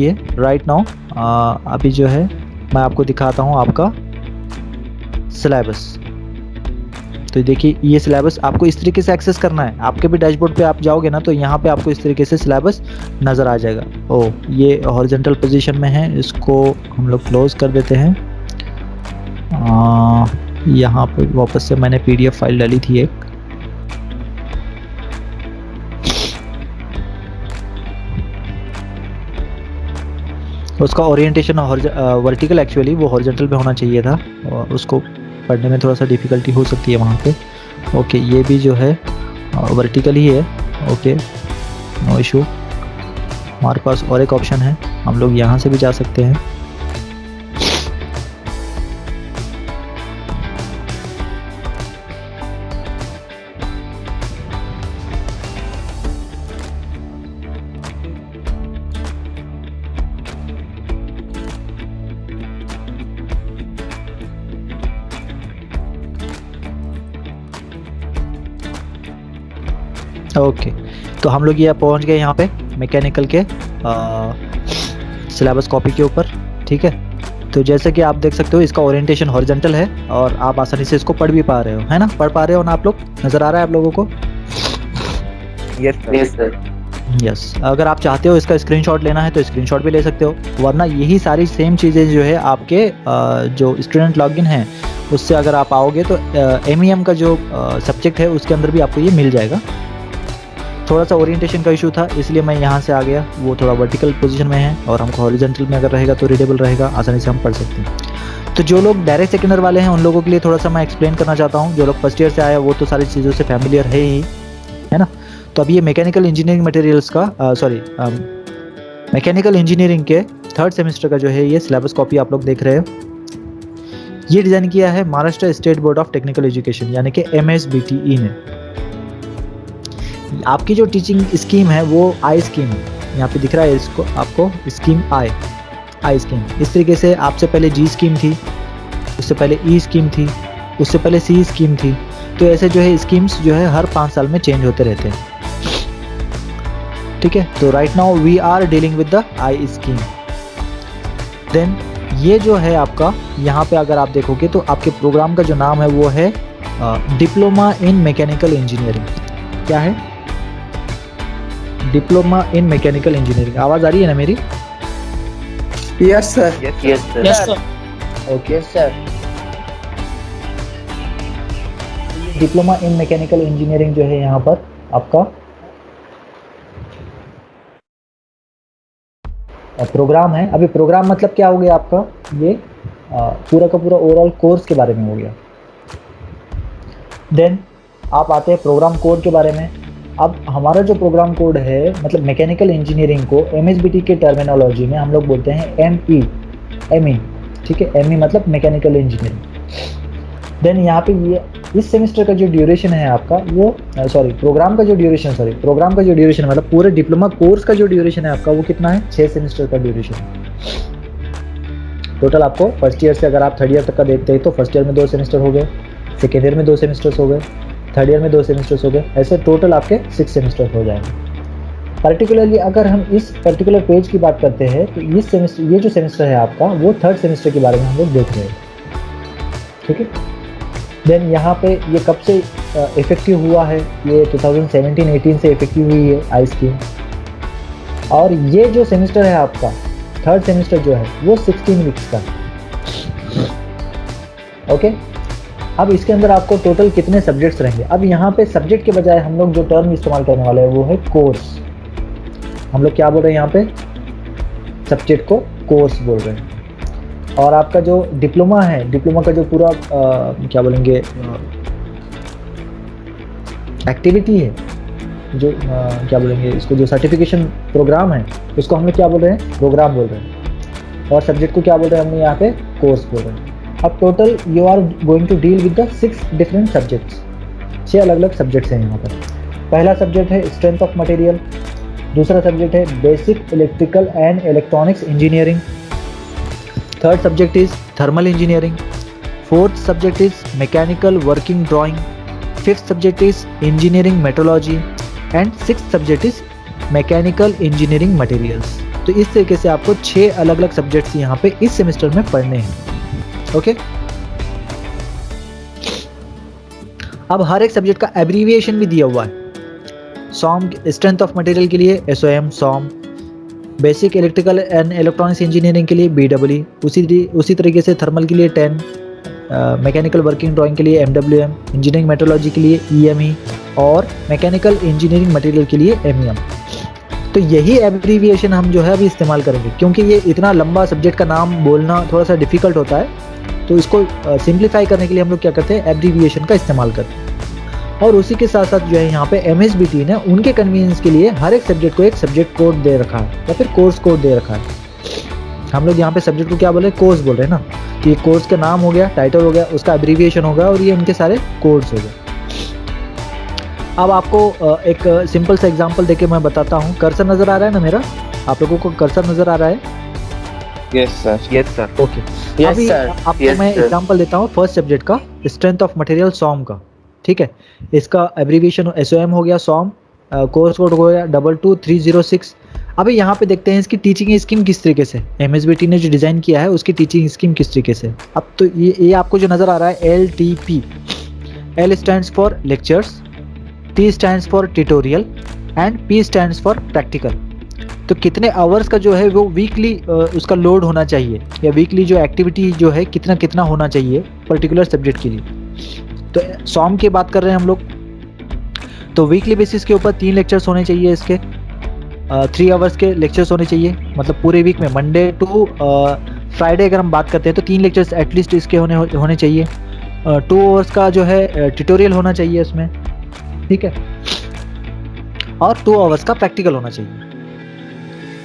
चुकी है। Right now अभी जो है मैं आपको दिखाता हूँ आपका सिलेबस। तो देखिए ये सिलेबस आपको इस तरीके से एक्सेस करना है। आपके भी डैशबोर्ड पे आप जाओगे ना तो यहाँ पे आपको इस तरीके से सिलेबस नज़र आ जाएगा। ओ ये हॉरिजॉन्टल पोजीशन में है, इसको हम लोग क्लोज कर देते हैं। यहाँ पे वापस से मैंने PDF फाइल डाली थी एक, उसका ओरिएंटेशन वर्टिकल, एक्चुअली वो हॉरिजॉन्टल पे होना चाहिए था और उसको पढ़ने में थोड़ा सा डिफ़िकल्टी हो सकती है वहाँ पे। ओके ये भी जो है वर्टिकल ही है। Okay no issue. हमारे पास और एक ऑप्शन है, हम लोग यहाँ से भी जा सकते हैं। ओके तो हम लोग ये पहुंच गए यहाँ पे मैकेनिकल के सिलेबस कॉपी के ऊपर। ठीक है, तो जैसे कि आप देख सकते हो इसका ओरिएंटेशन हॉरिजॉन्टल है और आप आसानी से इसको पढ़ भी पा रहे हो, है ना? पढ़ पा रहे हो ना आप लोग? नज़र आ रहा है आप लोगों को? Yes sir. यस। अगर आप चाहते हो इसका स्क्रीनशॉट लेना है तो स्क्रीनशॉट भी ले सकते हो, वरना यही सारी सेम चीज़ें जो है आपके जो स्टूडेंट लॉगिन है उससे अगर आप आओगे तो MEM का जो सब्जेक्ट है उसके अंदर भी आपको ये मिल जाएगा। थोड़ा सा ओरिएंटेशन का इशू था इसलिए मैं यहाँ से आ गया, वो थोड़ा वर्टिकल पोजीशन में है और हमको हॉरिजॉन्टल में अगर रहेगा तो रीडेबल रहेगा, आसानी से हम पढ़ सकते हैं। तो जो लोग डायरेक्ट सेकेंड ईयर वाले हैं उन लोगों के लिए थोड़ा सा मैं एक्सप्लेन करना चाहता हूँ। जो लोग फर्स्ट ईयर से आए वो तो सारी चीज़ों से फैमिलियर है ही, है ना? तो अब ये मैकेनिकल इंजीनियरिंग मटेरियल्स का मैकेनिकल इंजीनियरिंग के थर्ड सेमेस्टर का जो है ये सिलेबस कॉपी आप लोग देख रहे हो। ये डिज़ाइन किया है Maharashtra state board of technical education यानी कि MSBTE ने। आपकी जो टीचिंग स्कीम है वो आई स्कीम है, यहाँ पे दिख रहा है इसको आपको, स्कीम आई स्कीम। इस तरीके से आपसे पहले G स्कीम थी, उससे पहले E स्कीम थी, उससे पहले C स्कीम थी। तो ऐसे जो है स्कीम्स जो है हर 5 साल में चेंज होते रहते हैं। ठीक है, तो right now we are dealing with the I scheme. Then ये जो है आपका यहाँ पे अगर आप देखोगे तो आपके प्रोग्राम का जो नाम है वो है डिप्लोमा इन मैकेनिकल इंजीनियरिंग। क्या है? Diploma in mechanical engineering. आवाज आ रही है ना मेरी? Yes sir. Yes sir. Okay sir. Diploma in mechanical engineering जो है यहाँ पर आपका प्रोग्राम है। अभी प्रोग्राम मतलब क्या हो गया आपका, ये पूरा का पूरा ओवरऑल कोर्स के बारे में हो गया। देन आप आते हैं प्रोग्राम कोड के बारे में। अब हमारा जो प्रोग्राम कोड है मतलब मैकेनिकल इंजीनियरिंग को MSBT के टर्मिनोलॉजी में हम लोग बोलते हैं ME। ठीक है, ME मतलब मैकेनिकल इंजीनियरिंग। देन यहाँ पे ये इस सेमेस्टर का जो ड्यूरेशन है आपका वो प्रोग्राम का जो ड्यूरेशन मतलब पूरे डिप्लोमा कोर्स का जो ड्यूरेशन है आपका वो कितना है? 6 सेमेस्टर का ड्यूरेशन टोटल। आपको फर्स्ट ईयर से अगर आप थर्ड ईयर तक का देखते हैं तो फर्स्ट ईयर में 2 सेमेस्टर हो गए, सेकेंड ईयर में 2 सेमेस्टर्स हो गए, थर्ड ईयर में 2 सेमेस्टर्स हो गए, ऐसे टोटल आपके 6 सेमेस्टर हो जाएंगे। पर्टिकुलरली अगर हम इस पर्टिकुलर पेज की बात करते हैं तो ये जो सेमेस्टर है आपका वो थर्ड सेमेस्टर के बारे में हम लोग देख रहे हैं। ठीक है, देन यहाँ पे ये कब से इफेक्टिव हुआ है? ये 2017-18 से इफेक्टिव हुई है आई स्कीम। और ये जो सेमेस्टर है आपका थर्ड सेमेस्टर जो है वो 16 वीक्स का। ओके, अब इसके अंदर आपको टोटल कितने सब्जेक्ट्स रहेंगे? अब यहाँ पे सब्जेक्ट के बजाय हम लोग जो टर्म इस्तेमाल करने वाले हैं वो है कोर्स। हम लोग क्या बोल रहे हैं यहाँ पे? सब्जेक्ट को कोर्स बोल रहे हैं। और आपका जो डिप्लोमा है, डिप्लोमा का जो पूरा क्या बोलेंगे एक्टिविटी है, जो क्या बोलेंगे इसको, जो सर्टिफिकेशन प्रोग्राम है उसको हम लोग क्या बोल रहे हैं? प्रोग्राम बोल रहे हैं। और सब्जेक्ट को क्या बोल रहे हैं हमने यहाँ पे? कोर्स बोल रहे हैं। अब total you are going to deal with the 6 different subjects. 6 अलग अलग सब्जेक्ट्स हैं यहाँ पर। पहला सब्जेक्ट है स्ट्रेंथ ऑफ मटेरियल, दूसरा सब्जेक्ट है basic electrical and electronics engineering, third subject is thermal engineering, fourth subject is mechanical working drawing, fifth subject is engineering metrology and sixth subject is mechanical engineering materials. तो तो इस तरीके से आपको 6 अलग अलग सब्जेक्ट्स यहाँ पे इस सेमेस्टर में पढ़ने हैं। ओके, अब हर एक सब्जेक्ट का एब्रीविएशन भी दिया हुआ है। सॉम स्ट्रेंथ ऑफ मटेरियल के लिए SOM SOM, basic electrical and electronics engineering के लिए BEE, उसी तरीके से थर्मल के लिए 10, मैकेनिकल वर्किंग ड्राइंग के लिए MWM, इंजीनियरिंग मेट्रोलॉजी के लिए EME और मैकेनिकल इंजीनियरिंग मटेरियल के लिए MEM। तो यही एब्रीविएशन हम जो है अभी इस्तेमाल करेंगे, क्योंकि ये इतना लंबा सब्जेक्ट का नाम बोलना थोड़ा सा डिफ़िकल्ट होता है, तो इसको सिंप्लीफाई करने के लिए हम लोग क्या करते हैं, एब्रीविएशन का इस्तेमाल करते हैं। और उसी के साथ साथ जो है यहाँ पे MSBT ने उनके कन्वीनियंस के लिए हर एक सब्जेक्ट को एक सब्जेक्ट कोड दे रखा है या फिर कोर्स कोड दे रखा है। हम लोग यहाँ पे सब्जेक्ट को क्या बोल रहे हैं, कोर्स बोल रहे हैं ना, कि कोर्स का नाम हो गया, टाइटल हो गया, उसका एब्रीविएशन होगा और ये उनके सारे कोड्स हो गए। अब आपको एक सिंपल सा एग्जांपल देके मैं बताता हूँ। कर्सर नज़र आ रहा है ना मेरा, आप लोगों को कर्सर नज़र आ रहा है? Yes sir. ओके, अभी आपको मैं एग्जांपल देता हूँ फर्स्ट सब्जेक्ट का, स्ट्रेंथ ऑफ मटेरियल सॉम का। ठीक है, इसका एब्रीविएशन SOM हो गया, सॉम, कोर्स कोड हो गया 22306। अभी यहाँ पे देखते हैं इसकी टीचिंग स्कीम किस तरीके से, MSBT ने जो डिज़ाइन किया है उसकी टीचिंग स्कीम किस तरीके से। अब तो ये आपको जो नज़र आ रहा है LTP, L stands for lectures, T stands for tutorial and P stands for practical. तो कितने आवर्स का जो है वो वीकली उसका लोड होना चाहिए, या वीकली जो एक्टिविटी जो है कितना कितना होना चाहिए पर्टिकुलर सब्जेक्ट के लिए। तो सॉम की बात कर रहे हैं हम लोग, तो वीकली बेसिस के ऊपर 3 लेक्चर्स होने चाहिए इसके, 3 आवर्स के लेक्चर्स होने चाहिए, मतलब पूरे वीक में मंडे टू फ्राइडे अगर हम बात करते हैं तो 3 लेक्चर्स एटलीस्ट इसके होने चाहिए। 2 आवर्स का जो है ट्यूटोरियल होना चाहिए इसमें, ठीक है, और 2 आवर्स का प्रैक्टिकल होना चाहिए।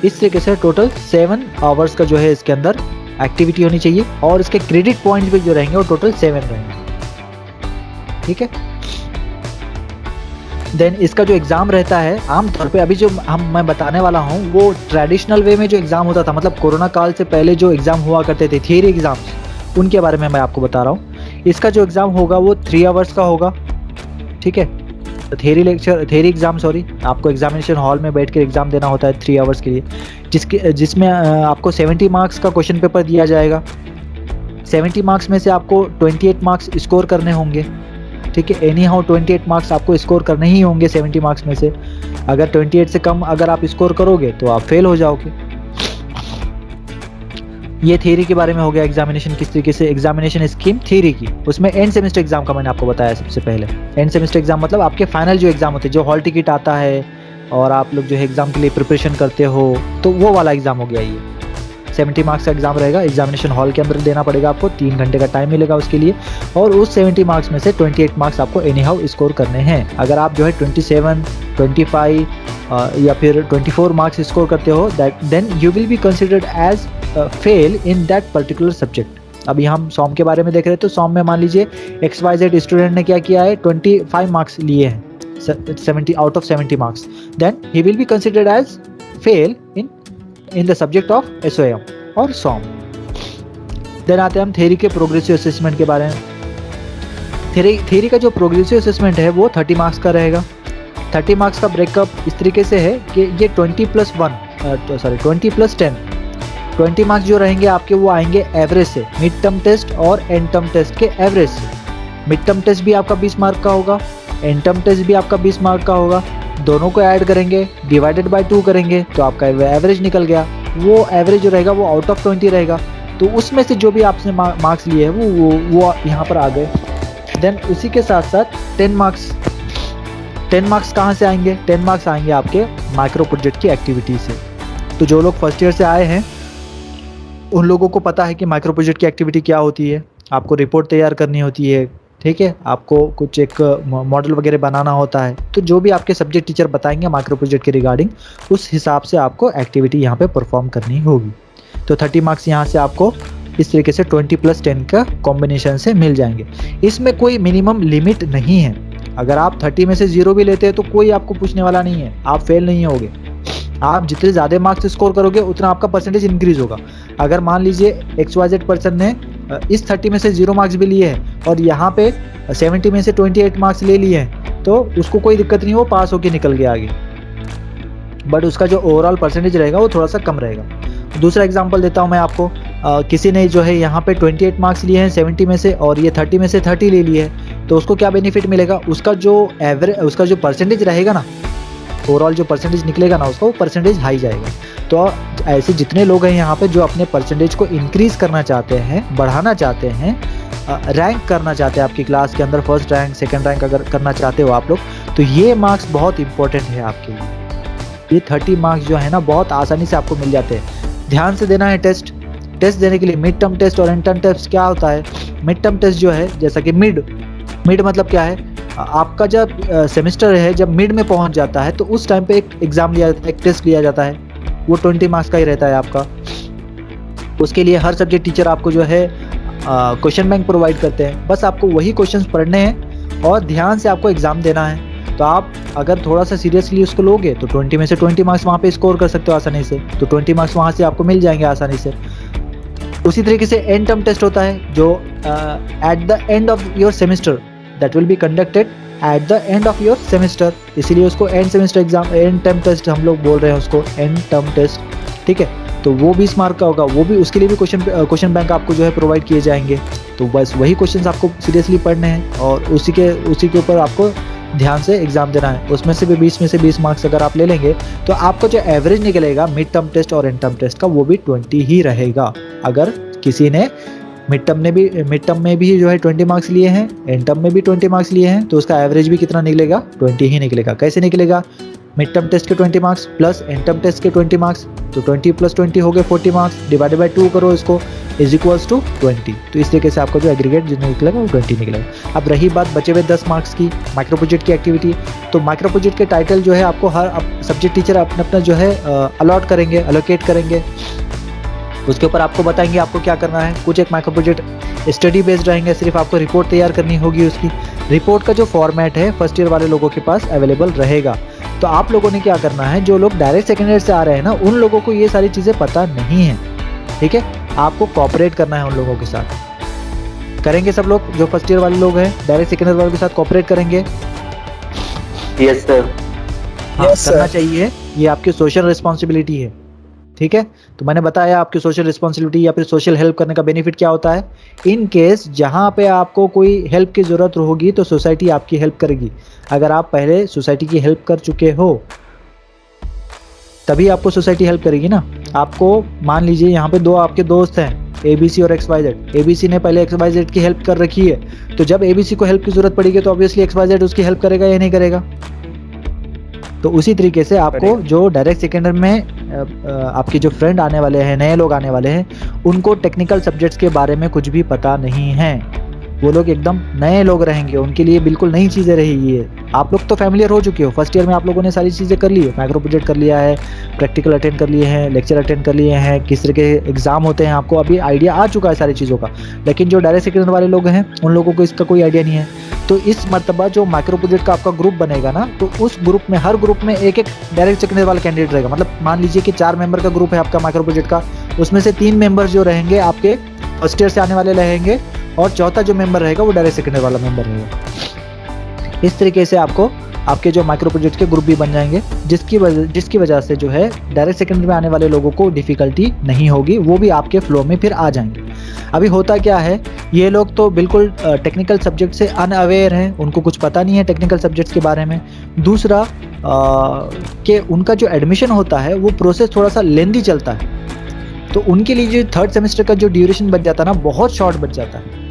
इस तरीके से टोटल 7 आवर्स का जो है इसके अंदर एक्टिविटी होनी चाहिए, और इसके क्रेडिट पॉइंट्स भी जो रहेंगे वो टोटल 7 रहेंगे। ठीक है, देन इसका जो एग्ज़ाम रहता है आमतौर पे, अभी जो मैं बताने वाला हूँ वो ट्रेडिशनल वे में जो एग्ज़ाम होता था, मतलब कोरोना काल से पहले जो एग्ज़ाम हुआ करते थे थियरी एग्ज़ाम्स, उनके बारे में मैं आपको बता रहा हूँ। इसका जो एग्ज़ाम होगा वो 3 आवर्स का होगा। ठीक है, थियरी एग्ज़ाम आपको एग्जामिनेशन हॉल में बैठ कर एग्ज़ाम देना होता है 3 आवर्स के लिए, जिसमें आपको 70 मार्क्स का क्वेश्चन पेपर दिया जाएगा। 70 मार्क्स में से आपको 28 मार्क्स स्कोर करने होंगे। ठीक है, एनी हाउ 28 मार्क्स आपको स्कोर करने ही होंगे 70 मार्क्स में से। अगर 28 से कम अगर आप स्कोर करोगे तो आप फेल हो जाओगे। ये थ्योरी के बारे में हो गया, एग्जामिनेशन किस तरीके से, एग्जामिनेशन स्कीम थ्योरी की। उसमें एंड सेमेस्टर एग्जाम का मैंने आपको बताया सबसे पहले। एंड सेमेस्टर एग्जाम मतलब आपके फाइनल जो एग्जाम होते हैं, जो हॉल टिकट आता है और आप लोग जो है एग्जाम के लिए प्रिपरेशन करते हो, तो वो वाला एग्जाम हो गया ये। 70 मार्क्स का एग्जाम रहेगा, एग्जामिनेशन हॉल के अंदर देना पड़ेगा आपको, 3 घंटे का टाइम मिलेगा उसके लिए, और उस 70 मार्क्स में से 28 मार्क्स आपको एनी हाउ स्कोर करने हैं। अगर आप जो है 27, 25 या फिर 24 मार्क्स स्कोर करते हो, then you will be considered as fail in that particular subject. अभी हम सॉम के बारे में देख रहे थे, तो सॉम में मान लीजिए XYZ स्टूडेंट ने क्या किया है, 25 मार्क्स लिए हैं 70 out of 70 marks, then he will be considered as fail in the subject of SOM और सॉम। देन आते हैं हम थ्योरी के प्रोग्रेसिव असेसमेंट के बारे में। थ्योरी का जो प्रोग्रेसिव असेसमेंट है वो 30 मार्क्स का रहेगा। 30 मार्क्स का ब्रेकअप इस तरीके से है कि ये 20+10 20 मार्क्स जो रहेंगे आपके वो आएंगे एवरेज से, मिड टर्म टेस्ट और एंड टर्म टेस्ट के एवरेज से। मिड टर्म टेस्ट भी आपका 20 मार्क का होगा, एंड टर्म टेस्ट भी आपका 20 मार्क का होगा। दोनों को ऐड करेंगे, डिवाइडेड बाय 2 करेंगे तो आपका एवरेज निकल गया। वो एवरेज जो रहेगा वो आउट ऑफ 20 रहेगा, तो उसमें से जो भी आपने मार्क्स लिए हैं वो यहाँ पर आ गए। देन उसी के साथ साथ 10 मार्क्स कहाँ से आएंगे, 10 मार्क्स आएंगे आपके माइक्रो प्रोजेक्ट की एक्टिविटी से। तो जो लोग फर्स्ट ईयर से आए हैं उन लोगों को पता है कि माइक्रो प्रोजेक्ट की एक्टिविटी क्या होती है। आपको रिपोर्ट तैयार करनी होती है, ठीक है, आपको कुछ एक मॉडल वगैरह बनाना होता है। तो जो भी आपके सब्जेक्ट टीचर बताएंगे माइक्रो प्रोजेक्ट के रिगार्डिंग, उस हिसाब से आपको एक्टिविटी यहाँ पे परफॉर्म करनी होगी। तो 30 मार्क्स यहाँ से आपको इस तरीके से 20+10 का कॉम्बिनेशन से मिल जाएंगे। इसमें कोई मिनिमम लिमिट नहीं है। अगर आप 30 में से 0 भी लेते हैं तो कोई आपको पूछने वाला नहीं है, आप फेल नहीं होगे। आप जितने ज़्यादा मार्क्स स्कोर करोगे उतना आपका परसेंटेज इंक्रीज होगा। अगर मान लीजिए XYZ पर्सन ने इस 30 में से 0 मार्क्स भी लिए हैं और यहाँ पे 70 में से 28 मार्क्स ले लिए हैं, तो उसको कोई दिक्कत नहीं, वो पास होके निकल गया आगे। बट उसका जो ओवरऑल परसेंटेज रहेगा वो थोड़ा सा कम रहेगा। दूसरा एग्जांपल देता हूँ मैं आपको, किसी ने जो है यहाँ पे 28 मार्क्स लिए हैं 70 में से और ये 30 में से 30 ले लिए है, तो उसको क्या बेनिफिट मिलेगा, उसका जो परसेंटेज रहेगा ना, ओवरऑल जो परसेंटेज निकलेगा ना उसका, वो परसेंटेज हाई जाएगा। तो ऐसे जितने लोग हैं यहाँ पे जो अपने परसेंटेज को इंक्रीज़ करना चाहते हैं, बढ़ाना चाहते हैं, रैंक करना चाहते हैं आपकी क्लास के अंदर, फर्स्ट रैंक सेकंड रैंक अगर करना चाहते हो आप लोग, तो ये मार्क्स बहुत इंपॉर्टेंट है आपके लिए। ये 30 मार्क्स जो है ना बहुत आसानी से आपको मिल जाते हैं। ध्यान से देना है टेस्ट देने के लिए। मिड टर्म टेस्ट और एंड टर्म टेस्ट क्या होता है, मिड टर्म टेस्ट जो है, जैसा कि मिड मतलब क्या है, आपका जब सेमेस्टर है जब मिड में पहुंच जाता है तो उस टाइम पे एक एग्ज़ाम लिया जाता है, एक टेस्ट लिया जाता है, वो 20 मार्क्स का ही रहता है आपका। उसके लिए हर सब्जेक्ट टीचर आपको जो है क्वेश्चन बैंक प्रोवाइड करते हैं, बस आपको वही क्वेश्चंस पढ़ने हैं और ध्यान से आपको एग्ज़ाम देना है। तो आप अगर थोड़ा सा सीरियसली उसको लोगे तो 20 में से 20 मार्क्स वहाँ पे स्कोर कर सकते हो आसानी से, तो 20 मार्क्स वहाँ से आपको मिल जाएंगे आसानी से। उसी तरीके से एंड टर्म टेस्ट होता है जो at the end of your semester, that will be conducted at the end of your semester, इसीलिए उसको end semester exam, end term test हम लोग बोल रहे हैं उसको, एंड टर्म टेस्ट, ठीक है। तो वो 20 मार्क का होगा, वो भी उसके लिए भी क्वेश्चन बैंक आपको जो है प्रोवाइड किए जाएंगे। तो बस वही क्वेश्चंस आपको सीरियसली पढ़ने हैं और उसी के ऊपर आपको ध्यान से एग्जाम देना है। उसमें से भी 20 में से 20 मार्क्स अगर आप ले लेंगे तो आपको जो एवरेज निकलेगा मिड टर्म टेस्ट और एंड टर्म टेस्ट का, वो भी 20 ही रहेगा। अगर किसी ने मिड टर्म में भी जो है 20 मार्क्स लिए हैं, एंड टर्म में भी 20 मार्क्स लिए हैं, तो उसका एवरेज भी कितना निकलेगा, 20 ही निकलेगा। कैसे निकलेगा, मिड टर्म टेस्ट के 20 marks plus end term test के 20 मार्क्स, तो 20 प्लस 20 हो गए 40 मार्क्स, डिवाइडेड बाय 2 करो इसको, इज इक्वल्स टू 20। तो इस तरीके से आपका जो एग्रीगेट जो निकलेगा वो 20 निकलेगा। अब रही बात बचे हुए 10 मार्क्स की, माइक्रो प्रोजेक्ट की एक्टिविटी, तो माइक्रो प्रोजेक्ट के टाइटल जो है आपको हर सब्जेक्ट टीचर अपना जो है अलॉट करेंगे, एलोकेट करेंगे, उसके ऊपर आपको बताएंगे आपको क्या करना है। कुछ एक माइक्रो प्रोजेक्ट स्टडी बेस्ड रहेंगे, सिर्फ आपको रिपोर्ट तैयार करनी होगी। उसकी रिपोर्ट का जो फॉर्मेट है फर्स्ट ईयर वाले लोगों के पास अवेलेबल रहेगा। तो आप लोगों ने क्या करना है, जो लोग डायरेक्ट सेकेंड ईयर से आ रहे हैं ना, उन लोगों को ये सारी चीज़ें पता नहीं है, ठीक है। आपको कोऑपरेट करना है उन लोगों के साथ। करेंगे सब लोग जो फर्स्ट ईयर वाले लोग हैं डायरेक्ट सेकेंड ईयर वालों के साथ कोऑपरेट करेंगे? Yes sir. हाँ, करना चाहिए, ये आपकी सोशल रिस्पॉन्सिबिलिटी है, ठीक है। तो मैंने बताया आपकी सोशल रिस्पॉन्सिबिलिटी या फिर सोशल हेल्प करने का बेनिफिट क्या होता है। इन केस जहाँ पे आपको कोई हेल्प की ज़रूरत होगी तो सोसाइटी आपकी हेल्प करेगी। अगर आप पहले सोसाइटी की हेल्प कर चुके हो तभी आपको सोसाइटी हेल्प करेगी ना। आपको मान लीजिए यहाँ पे 2 आपके दोस्त हैं, ABC और XYZ। ABC ने पहले XYZ की हेल्प कर रखी है, तो जब ABC को हेल्प की ज़रूरत पड़ेगी तो ऑब्वियसली XYZ उसकी हेल्प करेगा या नहीं करेगा। तो उसी तरीके से आपको जो डायरेक्ट सेकेंडर में आपके जो फ्रेंड आने वाले हैं, नए लोग आने वाले हैं, उनको टेक्निकल सब्जेक्ट्स के बारे में कुछ भी पता नहीं है। वो लोग एकदम नए लोग रहेंगे, उनके लिए बिल्कुल नई चीज़ें रहेगी ये। आप लोग तो फैमिलियर हो चुके हो, फर्स्ट ईयर में आप लोगों ने सारी चीज़ें कर ली है, माइक्रो प्रोजेक्ट कर लिया है, प्रैक्टिकल अटेंड कर लिए हैं, लेक्चर अटेंड कर लिए हैं, किस तरह के एग्जाम होते हैं आपको अभी आइडिया आ चुका है सारी चीज़ों का। लेकिन जो डायरेक्ट सेकेंडर वाले लोग हैं उन लोगों को इसका कोई आइडिया नहीं है। तो इस मर्तबा जो माइक्रो प्रोजेक्ट का आपका ग्रुप बनेगा ना, तो उस ग्रुप में हर ग्रुप में एक डायरेक्ट सेकेंडर वाला कैंडिडेट रहेगा। मतलब मान लीजिए कि 4 मेंबर का ग्रुप है आपका माइक्रो प्रोजेक्ट का, उसमें से 3 मेंबर जो रहेंगे आपके फर्स्ट ईयर से आने वाले रहेंगे और चौथा जो मेंबर रहेगा वो डायरेक्ट सेकेंडर वाला मेंबर रहेगा। इस तरीके से आपको आपके जो माइक्रो प्रोजेक्ट के ग्रुप भी बन जाएंगे, जिसकी वजह से जो है डायरेक्ट सेकेंडर में आने वाले लोगों को डिफ़िकल्टी नहीं होगी, वो भी आपके फ्लो में फिर आ जाएंगे। अभी होता क्या है, ये लोग तो बिल्कुल टेक्निकल सब्जेक्ट से अनअवेयर हैं, उनको कुछ पता नहीं है टेक्निकल सब्जेक्ट्स के बारे में। दूसरा कि उनका जो एडमिशन होता है वो प्रोसेस थोड़ा सा लेंदी चलता है, तो उनके लिए जो 3rd सेमेस्टर का जो ड्यूरेशन बच जाता है ना, बहुत शॉर्ट बच जाता है।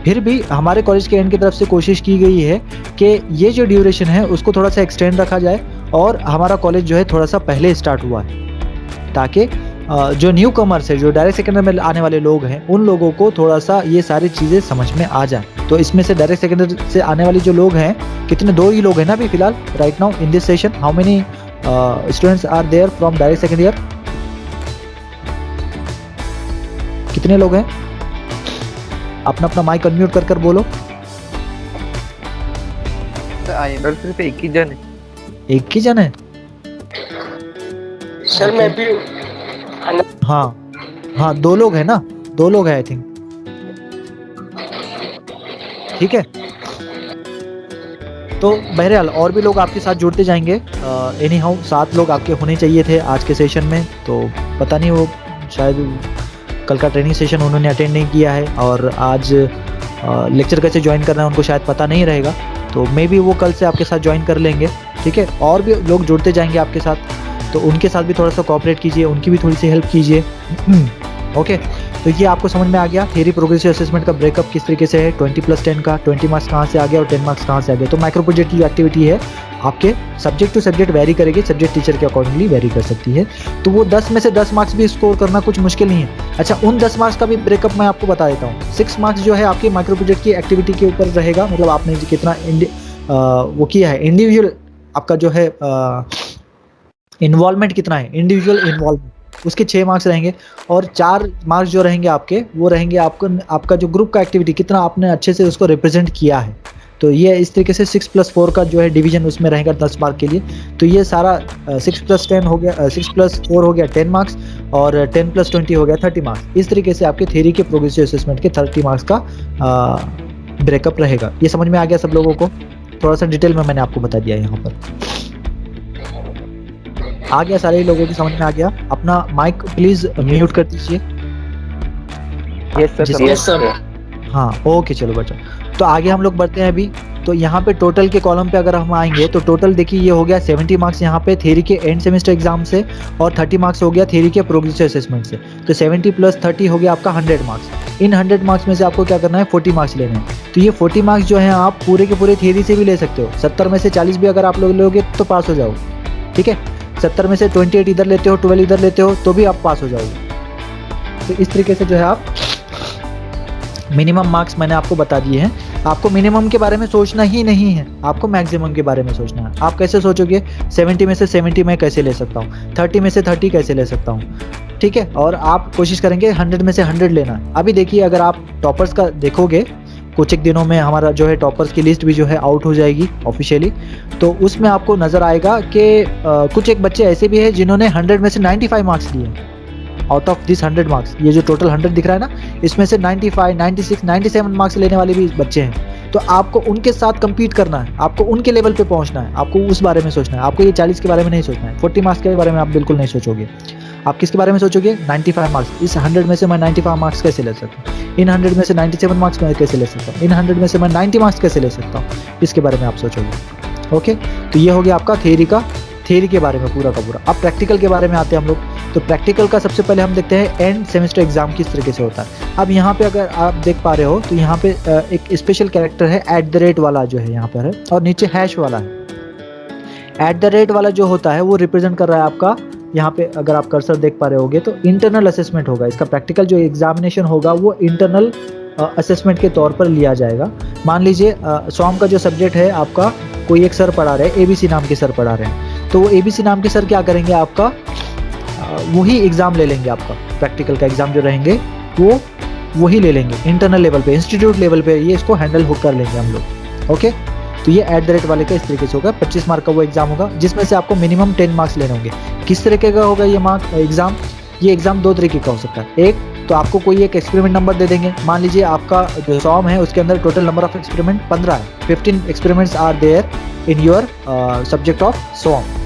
फिर भी हमारे कॉलेज के एंड की तरफ से कोशिश की गई है कि ये जो ड्यूरेशन है उसको थोड़ा सा एक्सटेंड रखा जाए और हमारा कॉलेज जो है थोड़ा सा पहले स्टार्ट हुआ है, ताकि जो न्यू कमर्स है, जो डायरेक्ट सेकेंडर में आने वाले लोग हैं, उन लोगों को थोड़ा सा ये सारी चीज़ें समझ में आ जाए। तो इसमें से डायरेक्ट सेकेंडर से आने वाले जो लोग हैं, कितने 2 ही लोग हैं ना अभी फिलहाल right now in this session. How many students are there from direct second year? कितने लोग हैं? अपना अपना माइक अनम्यूट कर बोलो। सर सिर्फ एक ही जन है। एक ही जन है? सर मैं भी हाँ 2 लोग हैं ना, 2 लोग हैं आई थिंक, ठीक है। तो बहरहाल और भी लोग आपके साथ जुड़ते जाएंगे। एनी हाउ 7 लोग आपके होने चाहिए थे आज के सेशन में, तो पता नहीं वो शायद कल का ट्रेनिंग सेशन उन्होंने अटेंड नहीं किया है और आज लेक्चर कैसे ज्वाइन करना है उनको शायद पता नहीं रहेगा, तो मे बी वो कल से आपके साथ ज्वाइन कर लेंगे। ठीक है, और भी लोग जुड़ते जाएंगे आपके साथ, तो उनके साथ भी थोड़ा सा कोऑपरेट कीजिए, उनकी भी थोड़ी सी हेल्प कीजिए। ओके, तो ये आपको समझ में आ गया थियरी प्रोग्रेसिव असेसमेंट का ब्रेकअप किस तरीके से है, 20+10 का 20 मार्क्स कहाँ से आ गया और 10 मार्क्स कहाँ से आ गया। तो माइक्रो प्रोजेक्ट की एक्टिविटी है आपके सब्जेक्ट टू सब्जेक्ट वेरी करेगी, सब्जेक्ट टीचर के अकॉर्डिंगली वेरी कर सकती है। तो वो 10 में से 10 मार्क्स भी स्कोर करना कुछ मुश्किल नहीं है। अच्छा, उन 10 मार्क्स का भी ब्रेकअप मैं आपको बता देता हूँ। 6 मार्क्स जो है आपके माइक्रो प्रोजेक्ट की एक्टिविटी के ऊपर रहेगा, मतलब आपने कितना वो किया है, इंडिविजुअल आपका जो है इन्वॉल्वमेंट कितना है, इंडिविजुअल इन्वॉल्वमेंट, उसके 6 मार्क्स रहेंगे। और 4 मार्क्स जो रहेंगे आपके वो रहेंगे आपका जो ग्रुप का एक्टिविटी कितना आपने अच्छे से उसको रिप्रेजेंट किया है। तो ये इस तरीके से 6+4 का जो है डिवीजन उसमें रहेगा 10 मार्क के लिए। तो ये सारा 6+10 हो गया, 6+4 हो गया 10 मार्क्स और 10+20 हो गया 30 मार्क्स। इस तरीके से आपके थ्योरी के प्रोग्रेसिव असेसमेंट के 30 मार्क्स का ब्रेकअप रहेगा। ये समझ में आ गया सब लोगों को? थोड़ा सा डिटेल में मैंने आपको बता दिया यहाँ पर। आ गया सारे लोगों की समझ में आ गया? अपना माइक प्लीज म्यूट कर दीजिए। Yes sir. हाँ ओके, चलो बच्चों, तो आगे हम लोग बढ़ते हैं अभी। तो यहाँ पे टोटल के कॉलम पे अगर हम आएंगे तो टोटल देखिए ये हो गया 70 मार्क्स यहाँ पे थ्योरी के एंड सेमेस्टर एग्जाम से और 30 मार्क्स हो गया थ्योरी के प्रोग्रेसिव असेसमेंट से। तो 70+30 हो गया आपका 100 मार्क्स। इन 100 मार्क्स में से आपको क्या करना है, 40 मार्क्स लेने हैं। तो ये 40 मार्क्स जो है आप पूरे के पूरे थ्योरी से भी ले सकते हो। 70 में से 40 भी अगर आप लोग लोगे तो पास हो जाओगे। ठीक है, 70 में से 28 इधर लेते हो, 12 इधर लेते हो तो भी आप पास हो जाओगे। तो इस तरीके से जो है आप मिनिमम मार्क्स मैंने आपको बता दिए हैं। आपको मिनिमम के बारे में सोचना ही नहीं है, आपको मैक्सिमम के बारे में सोचना है। आप कैसे सोचोगे, 70 में से 70 मैं कैसे ले सकता हूँ, 30 में से 30 कैसे ले सकता हूँ। ठीक है, और आप कोशिश करेंगे 100 में से 100 लेना। अभी देखिए अगर आप टॉपर्स का देखोगे, कुछ एक दिनों में हमारा जो है टॉपर्स की लिस्ट भी जो है आउट हो जाएगी ऑफिशियली, तो उसमें आपको नज़र आएगा कि कुछ एक बच्चे ऐसे भी हैं जिन्होंने 100 में से 95 मार्क्स लिए। आउट ऑफ दिस 100 मार्क्स, ये जो टोटल 100 दिख रहा है ना, इसमें से 95, 96, 97 मार्क्स लेने वाले भी बच्चे हैं। तो आपको उनके साथ compete करना है, आपको उनके लेवल पे पहुंचना है, आपको उस बारे में सोचना है। आपको ये 40 के बारे में नहीं सोचना है, 40 मार्क्स के बारे में आप बिल्कुल नहीं सोचोगे। आप किसके बारे में सोचोगे, 95 मार्क्स। इस 100 में से मैं 95 मार्क्स कैसे ले सकता हूँ, इन 100 में से 97 मार्क्स मैं कैसे ले सकता हूँ, इन 100 में से मैं 90 मार्क्स कैसे ले सकता हूँ, इसके बारे में आप सोचोगे। ओके, तो ये हो गया आपका थ्योरी के बारे में पूरा का पूरा। अब प्रैक्टिकल के बारे में आते हैं हम लोग। तो प्रैक्टिकल का सबसे पहले हम देखते हैं एंड सेमेस्टर एग्जाम किस तरीके से होता है। अब यहाँ पे अगर आप देख पा रहे हो तो यहाँ पे एक स्पेशल कैरेक्टर है @ वाला जो है यहाँ पर है, और नीचे हैश वाला है। @ वाला जो होता है वो रिप्रेजेंट कर रहा है आपका, यहाँ पे अगर आप कर्सर देख पा रहे होगे तो इंटरनल असेसमेंट होगा। इसका प्रैक्टिकल जो एग्जामिनेशन होगा वो इंटरनल असेसमेंट के तौर पर लिया जाएगा। मान लीजिए सॉम का जो सब्जेक्ट है आपका, कोई एक सर पढ़ा रहे हैं, ABC नाम के सर पढ़ा रहे हैं, तो वो ABC नाम के सर क्या करेंगे, आपका वही एग्ज़ाम ले लेंगे। आपका प्रैक्टिकल का एग्ज़ाम जो रहेंगे वो वही ले लेंगे इंटरनल लेवल पे, इंस्टीट्यूट लेवल पे ये इसको हैंडल कर लेंगे हम लोग। ओके, तो ये @ वाले का इस तरीके से होगा। 25 मार्क का वो एग्ज़ाम होगा जिसमें से आपको मिनिमम 10 मार्क्स लेने होंगे। किस तरीके का होगा ये एग्ज़ाम? ये एग्ज़ाम 2 तरीके का हो सकता है। एक तो आपको कोई एक एक्सपेरिमेंट नंबर दे देंगे। मान लीजिए आपका जो सॉम है उसके अंदर टोटल नंबर ऑफ एक्सपेरिमेंट 15 है। 15 experiments are there in your subject of SOM.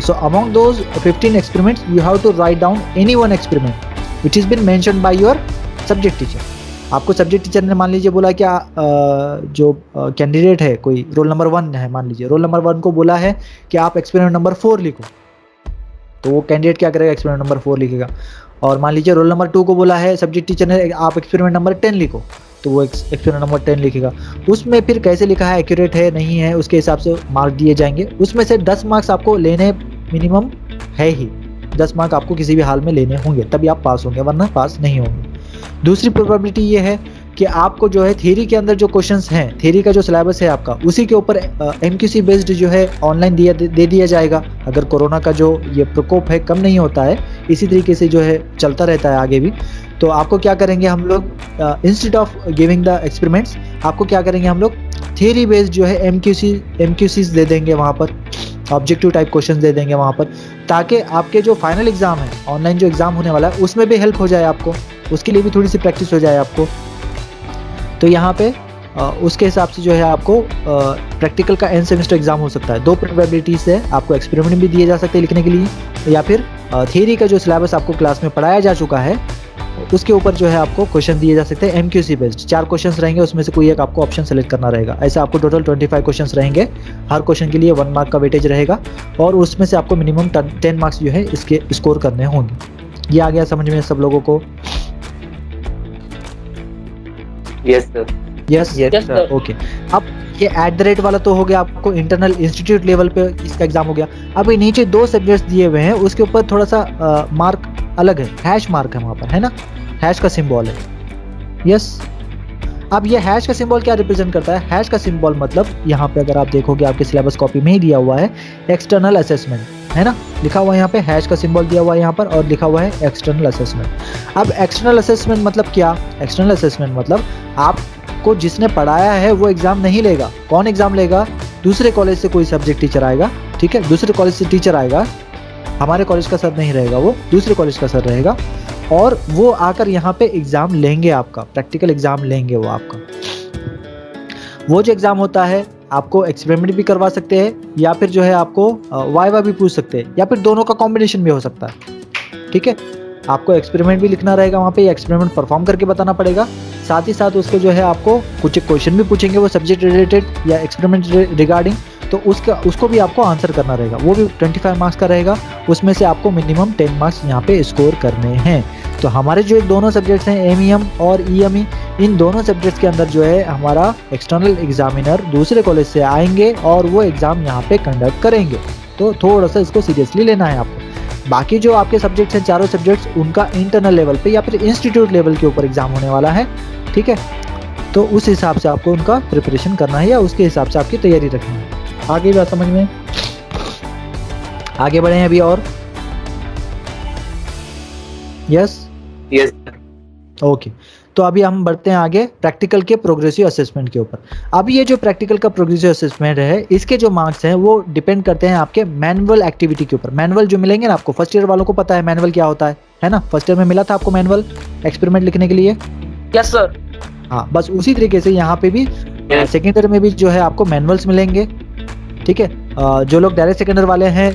So among those 15 experiments, you have to write down any one experiment which has been mentioned by your subject teacher. आपको subject teacher ने मान लीजिए बोला क्या, जो candidate है कोई roll number 1 है, मान लीजिए रोल नंबर 1 को बोला है कि आप एक्सपेरिमेंट नंबर 4 लिखो, तो वो कैंडिडेट क्या करेगा, एक्सपेरिमेंट नंबर 4 लिखेगा। और मान लीजिए रोल नंबर 2 को बोला है सब्जेक्ट टीचर ने आप एक्सपेरिमेंट नंबर 10 लिखो, तो वो एक्सपेरिमेंट नंबर 10 लिखेगा। उसमें फिर कैसे लिखा है, एक्यूरेट है नहीं है, उसके हिसाब से मार्क दिए जाएंगे। उसमें से 10 मार्क्स आपको लेने मिनिमम है ही, 10 मार्क आपको किसी भी हाल में लेने होंगे, तभी आप पास होंगे, वरना पास नहीं होंगे। दूसरी प्रोबेबिलिटी ये है कि आपको जो है थ्योरी के अंदर जो क्वेश्चंस हैं, थ्योरी का जो सिलेबस है आपका, उसी के ऊपर MQC बेस्ड जो है ऑनलाइन दे दिया जाएगा। अगर कोरोना का जो ये प्रकोप है कम नहीं होता है, इसी तरीके से जो है चलता रहता है आगे भी, तो आपको क्या करेंगे हम लोग, instead of giving the experiments, आपको क्या करेंगे हम लोग थ्योरी बेस्ड जो है MQCs दे देंगे वहाँ पर, ऑब्जेक्टिव टाइप क्वेश्चन दे देंगे वहाँ पर, ताकि आपके जो फाइनल एग्जाम है, ऑनलाइन जो एग्जाम होने वाला है, उसमें भी हेल्प हो जाए आपको, उसके लिए भी थोड़ी सी प्रैक्टिस हो जाए आपको। तो यहाँ पे उसके हिसाब से जो है आपको प्रैक्टिकल का एंड सेमेस्टर एग्जाम हो सकता है। 2 प्रोबेबिलिटीज़ है, आपको एक्सपेरिमेंट भी दिए जा सकते हैं लिखने के लिए, या फिर थियरी का जो सिलेबस आपको क्लास में पढ़ाया जा चुका है उसके ऊपर जो है आपको क्वेश्चन दिए जा सकते हैं एमक्यूसी बेस्ड। 4 क्वेश्चंस रहेंगे, उसमें से कोई एक आपको ऑप्शन सेलेक्ट करना रहेगा। ऐसा आपको टोटल 25 क्वेश्चंस रहेंगे, हर क्वेश्चन के लिए 1 मार्क का वेटेज रहेगा और उसमें से आपको मिनिमम 10 मार्क्स जो है इसके स्कोर करने होंगे। ये आ गया समझ में सब लोगों को? Yes sir. Yes sir. Okay. अब ये एट द रेट वाला तो हो गया आपको इंटरनल इंस्टीट्यूट लेवल पे इसका एग्जाम हो गया। अब ये नीचे 2 सब्जेक्ट्स दिए हुए हैं, उसके ऊपर थोड़ा सा मार्क अलग है, हैश मार्क है वहाँ पर, है ना, हैश का सिंबल है। यस। अब ये हैश का सिंबल क्या रिप्रेजेंट करता है? हैश का सिंबल मतलब यहाँ पे अगर आप देखोगे आपके सिलेबस कॉपी में ही दिया हुआ है एक्सटर्नल असेसमेंट, है ना, लिखा हुआ है यहाँ पे, हैश का सिंबल दिया हुआ है यहाँ पर और लिखा हुआ है एक्सटर्नल असेसमेंट। अब एक्सटर्नल असेसमेंट मतलब क्या? एक्सटर्नल असेसमेंट मतलब आपको जिसने पढ़ाया है वो एग्जाम नहीं लेगा। कौन एग्जाम लेगा? दूसरे कॉलेज से कोई सब्जेक्ट टीचर आएगा, ठीक है, दूसरे कॉलेज से टीचर आएगा, हमारे कॉलेज का सर नहीं रहेगा, वो दूसरे कॉलेज का सर रहेगा और वो आकर यहाँ पे एग्जाम लेंगे, आपका प्रैक्टिकल एग्जाम लेंगे। वो आपका वो जो एग्जाम होता है आपको एक्सपेरिमेंट भी करवा सकते हैं या फिर जो है आपको वाइवा भी पूछ सकते हैं या फिर दोनों का कॉम्बिनेशन भी हो सकता है, ठीक है। आपको एक्सपेरिमेंट भी लिखना रहेगा वहाँ पे, एक्सपेरिमेंट परफॉर्म करके बताना पड़ेगा। साथ ही साथ उसके जो है आपको कुछ क्वेश्चन भी पूछेंगे वो सब्जेक्ट रिलेटेड या एक्सपेरिमेंट रिगार्डिंग, तो उसको भी आपको आंसर करना रहेगा। वो भी 25 मार्क्स का रहेगा, उसमें से आपको मिनिमम 10 मार्क्स यहाँ पे स्कोर करने हैं। तो हमारे जो दोनों सब्जेक्ट्स हैं एमईएम और ईएमई, इन दोनों सब्जेक्ट्स के अंदर जो है हमारा एक्सटर्नल एग्जामिनर दूसरे कॉलेज से आएंगे और वो एग्ज़ाम यहाँ पे कंडक्ट करेंगे। तो थोड़ा सा इसको सीरियसली लेना है आपको। बाकी जो आपके सब्जेक्ट्स हैं, चारों सब्जेक्ट्स, उनका इंटरनल लेवल पे या फिर इंस्टीट्यूट लेवल के ऊपर एग्जाम होने वाला है, ठीक है। तो उस हिसाब से आपको उनका प्रिपरेशन करना है या उसके हिसाब से आपकी तैयारी रखनी है। आगे बात समझ में? आगे बढ़े हैं अभी और? Yes okay. तो अभी हम बढ़ते हैं आगे प्रैक्टिकल के प्रोग्रेसिव असेसमेंट के ऊपर। अब ये जो प्रैक्टिकल का प्रोग्रेसिव असेसमेंट है, इसके जो मार्क्स हैं वो डिपेंड करते हैं आपके मैनुअल एक्टिविटी के ऊपर। मैनुअल जो मिलेंगे ना आपको, फर्स्ट ईयर वालों को पता है मैनुअल क्या होता है ना, फर्स्ट ईयर में मिला था आपको मैनुअल एक्सपेरिमेंट लिखने के लिए। Yes sir. हाँ, बस उसी तरीके से यहाँ पे भी सेकेंड ईयर में भी जो है आपको मैनुअल्स मिलेंगे, ठीक है। जो लोग डायरेक्ट सेकेंड ईयर वाले हैं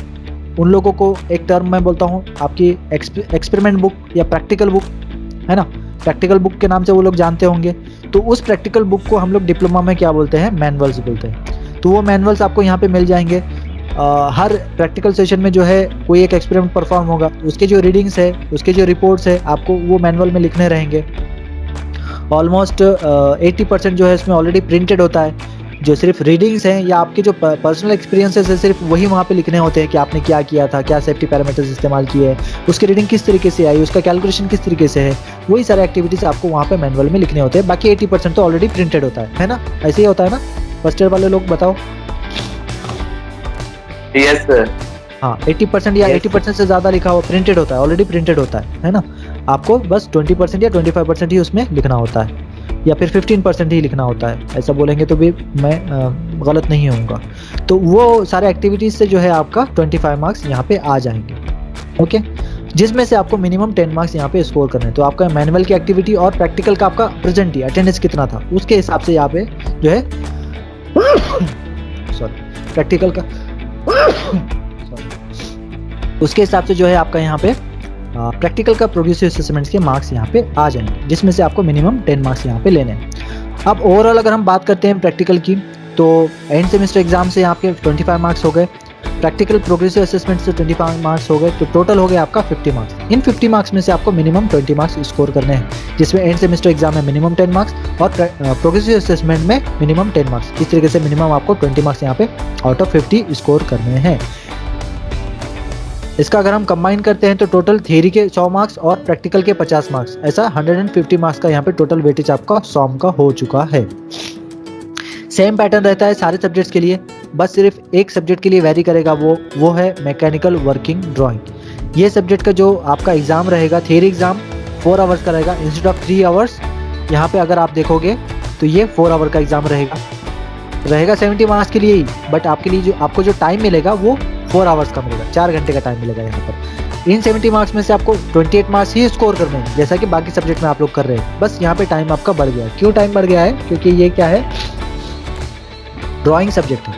उन लोगों को एक टर्म मैं बोलता हूँ आपकी एक्सपेरिमेंट बुक या प्रैक्टिकल बुक, है ना, प्रैक्टिकल बुक के नाम से वो लोग जानते होंगे। तो उस प्रैक्टिकल बुक को हम लोग डिप्लोमा में क्या बोलते हैं? मैनुअल्स बोलते हैं। तो वो मैनुअल्स आपको यहाँ पे मिल जाएंगे। हर प्रैक्टिकल सेशन में जो है कोई एक एक्सपेरिमेंट परफॉर्म होगा, उसके जो रीडिंग्स है, उसके जो रिपोर्ट्स है, आपको वो मैनुअल में लिखने रहेंगे। ऑलमोस्ट 80% जो है इसमें ऑलरेडी प्रिंटेड होता है। जो सिर्फ रीडिंग्स हैं या आपके जो पर्सनल एक्सपीरियंसेस है, सिर्फ वही वहाँ पे लिखने होते हैं कि आपने क्या किया था, क्या सेफ्टी पैरामीटर्स इस्तेमाल किए हैं, उसकी रीडिंग किस तरीके से आई, उसका कैलकुलेशन किस तरीके से है, वही सारे एक्टिविटीज़ आपको वहाँ पे मैनुअल में लिखने होते हैं। बाकी 80% तो ऑलरेडी प्रिंटेड होता है ना, ऐसे ही होता है ना? फर्स्ट ईयर वाले लोग बताओ। Yes sir. हाँ, 80% या 80% से ज़्यादा लिखा हुआ प्रिंटेड होता है, ऑलरेडी प्रिंटेड होता है ना। आपको बस 20% या 25% ही उसमें लिखना होता है या फिर 15% ही लिखना होता है। ऐसा बोलेंगे तो भी मैं गलत नहीं होऊंगा। तो वो सारे एक्टिविटीज़ से जो है आपका 25 मार्क्स यहाँ पे आ जाएंगे, ओके, जिसमें से आपको मिनिमम 10 मार्क्स यहाँ पे स्कोर करने हैं। तो आपका मैनुअल की एक्टिविटी और प्रैक्टिकल का आपका प्रेजेंट अटेंडेंस कितना था उसके हिसाब से यहाँ पे जो है प्रैक्टिकल का उसके हिसाब से जो है आपका यहाँ पे प्रैक्टिकल का प्रोग्रेसिव असेसमेंट्स के मार्क्स यहाँ पे आ जाएंगे, जिसमें से आपको मिनिमम 10 मार्क्स यहाँ पे लेने हैं। अब ओवरऑल अगर हम बात करते हैं प्रैक्टिकल की, तो एंड सेमेस्टर एग्जाम से आपके 25 मार्क्स हो गए, प्रैक्टिकल प्रोग्रेसिव असेसमेंट से 25 मार्क्स हो गए, तो टोटल हो गया आपका 50 मार्क्स। इन 50 मार्क्स में से आपको मिनिमम 20 मार्क्स स्कोर करने हैं, जिसमें एंड सेमेस्टर एग्जाम में मिनिमम 10 मार्क्स और प्रोग्रेसिव असेसमेंट में मिनिमम 10 मार्क्स। इस तरीके से मिनिमम आपको 20 मार्क्स यहाँ पे आउट ऑफ 50 स्कोर करने हैं। इसका अगर हम कंबाइन करते हैं तो टोटल थियरी के 100 मार्क्स और प्रैक्टिकल के 50 मार्क्स, ऐसा 150 मार्क्स का यहाँ पे टोटल वेटेज आपका सॉम का हो चुका है। सेम पैटर्न रहता है सारे सब्जेक्ट्स के लिए, बस सिर्फ एक सब्जेक्ट के लिए वेरी करेगा, वो है मैकेनिकल वर्किंग ड्राइंग। ये सब्जेक्ट का जो आपका एग्जाम रहेगा, थियरी एग्जाम 4 आवर्स का रहेगा इंस्टेड ऑफ 3 आवर्स। यहाँ पे अगर आप देखोगे तो ये 4 आवर का एग्जाम रहेगा 70 मार्क्स के लिए ही, बट आपके लिए जो आपको जो टाइम मिलेगा वो 4 आवर्स का मिलेगा, 4 घंटे का टाइम मिलेगा यहाँ पर। इन 70 मार्क्स में से आपको 28 मार्क्स ही स्कोर करने हैं, जैसा कि बाकी सब्जेक्ट में आप लोग कर रहे हैं। बस यहाँ पे टाइम आपका बढ़ गया है। क्यों टाइम बढ़ गया है? क्योंकि ये क्या है, ड्राइंग सब्जेक्ट है।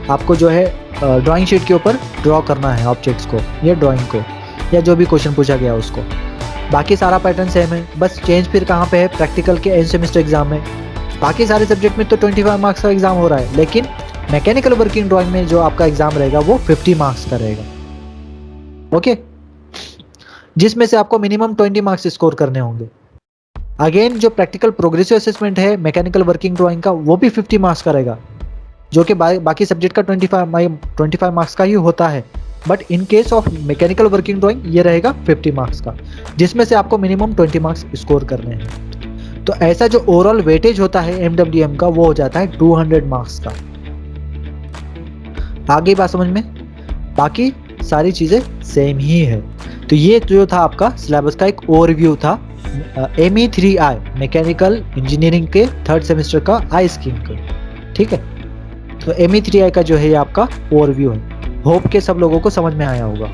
आपको जो है ड्राइंग शीट के ऊपर ड्रॉ करना है ऑब्जेक्ट्स को, या ड्राइंग को, या जो भी क्वेश्चन पूछा गया उसको। बाकी सारा पैटर्न सेम है, बस चेंज फिर कहाँ पे है, प्रैक्टिकल के एंड सेमेस्टर एग्जाम में। बाकी सारे सब्जेक्ट में तो 25 मार्क्स का एग्जाम हो रहा है, लेकिन मैकेनिकल वर्किंग ड्राइंग में जो आपका एग्जाम रहेगा वो 50 मार्क्स का रहेगा। ओके, जिसमें से आपको मिनिमम 20 मार्क्स स्कोर करने होंगे। अगेन जो प्रैक्टिकल प्रोग्रेसिव असेसमेंट है मैकेनिकल वर्किंग ड्राइंग का, वो भी 50 मार्क्स का रहेगा, जो कि बाकी सब्जेक्ट का 25 मार्क्स का ही होता है। But in case of mechanical working drawing ये रहेगा 50 मार्क्स का, जिसमें से आपको मिनिमम 20 मार्क्स स्कोर करने हैं। तो ऐसा जो ओवरऑल वेटेज होता है MWM का, वो हो जाता है 200 मार्क्स का। आगे बात समझ में? बाकी सारी चीज़ें सेम ही है। तो ये जो था आपका सिलेबस का एक ओवरव्यू था ME3I मैकेनिकल इंजीनियरिंग के 3rd सेमेस्टर का आई स्कीम का। ठीक है, तो ME3I का जो है ये आपका ओवरव्यू है। होप के सब लोगों को समझ में आया होगा।